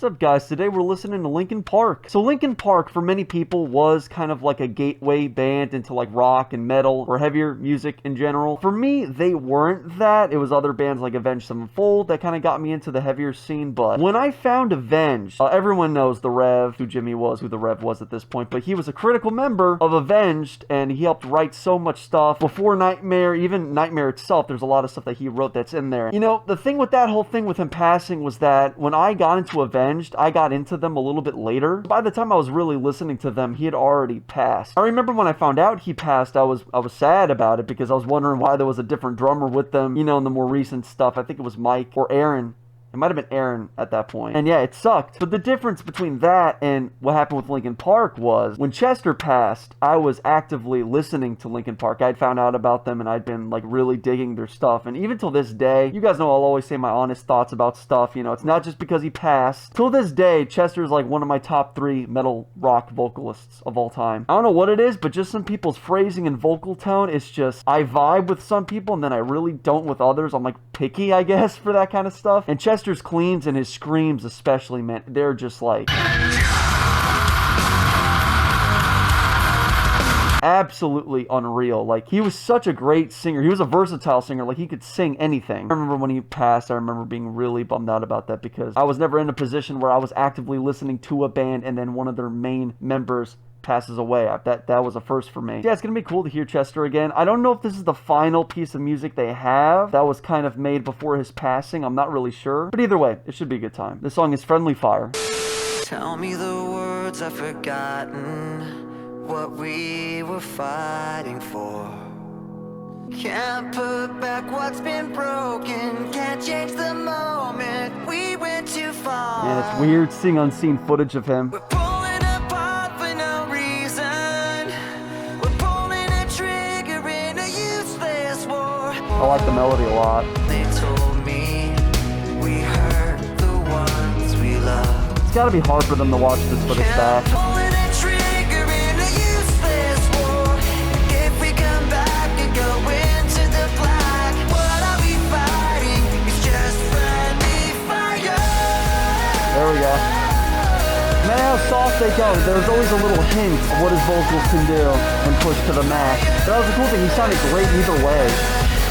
What's up, guys? Today we're listening to Linkin Park. So Linkin Park, for many people, was kind of like a gateway band into like rock and metal or heavier music in general. For me, they weren't that. It was other bands like Avenged Sevenfold that kind of got me into the heavier scene. But when I found Avenged, everyone knows the Rev, who Jimmy was, who the Rev was at this point, but he was a critical member of Avenged, and he helped write so much stuff before Nightmare, even Nightmare itself. There's a lot of stuff that he wrote that's in there. You know, the thing with that whole thing with him passing was that when I got into Avenged, I got into them a little bit later. By the time I was really listening to them, he had already passed. I remember when I found out he passed, I was sad about it because I was wondering why there was a different drummer with them, you know, in the more recent stuff. I think it was Mike or Aaron. It might have been Aaron at that point. And yeah, it sucked. But the difference between that and what happened with Linkin Park was when Chester passed, I was actively listening to Linkin Park. I'd found out about them and I'd been like really digging their stuff. And even till this day, you guys know I'll always say my honest thoughts about stuff. You know, it's not just because he passed. Till this day, Chester's like one of my top 3 metal rock vocalists of all time. I don't know what it is, but just some people's phrasing and vocal tone, it's just, I vibe with some people and then I really don't with others. I'm like picky, I guess, for that kind of stuff. And Chester's cleans and his screams especially, man, they're just like absolutely unreal. Like, he was such a great singer. He was a versatile singer. Like, he could sing anything. I remember when he passed, I remember being really bummed out about that because I was never in a position where I was actively listening to a band and then one of their main members passes away. That was a first for me. Yeah, it's gonna be cool to hear Chester again. I don't know if this is the final piece of music they have that was kind of made before his passing. I'm not really sure. But either way, it should be a good time. This song is Friendly Fire. Tell me the words I've forgotten, what we were fighting for. Can't put back what's been broken, can't change the moment we went too far. Yeah, it's weird seeing unseen footage of him. We're pulling apart for no reason. We're pulling a trigger in a useless war. I like the melody a lot. They told me we hurt the ones we love. It's gotta be hard for them to watch this footage back. Pulling a trigger in a useless war. If we come back and go into the black, what are we fighting? It's just friendly fire. There we go. Man, how soft they go. There's always a little hint of what his vocals can do when pushed to the max. That was the cool thing. He sounded great either way.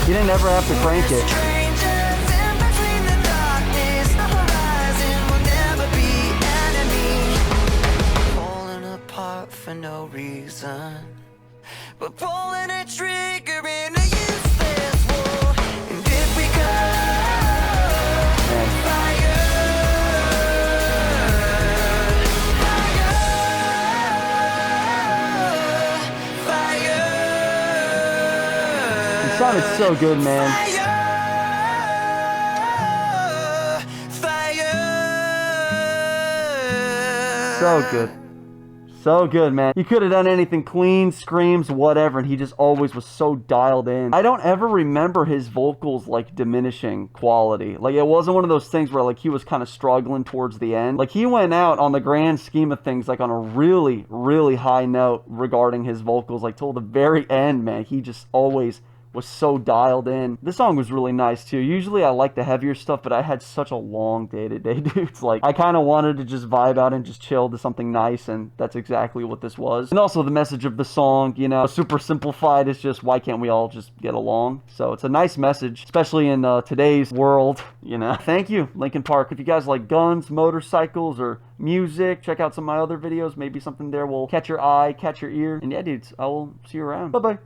He didn't ever have to crank it. Strangers in between the darkness, the horizon will never be enemies. Falling apart for no reason. We're pulling a trigger in a useless war. And if we go fire, He sounded so good, man. So good. So good, man. He could have done anything, clean, screams, whatever, and he just always was so dialed in. I don't ever remember his vocals, like, diminishing quality. Like, it wasn't one of those things where, like, he was kind of struggling towards the end. Like, he went out on the grand scheme of things, like, on a really, really high note regarding his vocals. Like, till the very end, man, he just always was so dialed in. This song was really nice too. Usually I like the heavier stuff, but I had such a long day today, dude. It's like I kind of wanted to just vibe out and just chill to something nice, and that's exactly what this was. And also the message of the song, you know, super simplified. It's just, why can't we all just get along? So it's a nice message, especially in today's world, you know. Thank you, Linkin Park. If you guys like guns, motorcycles, or music, check out some of my other videos. Maybe something there will catch your eye, catch your ear. And yeah, dudes, I will see you around. Bye-bye.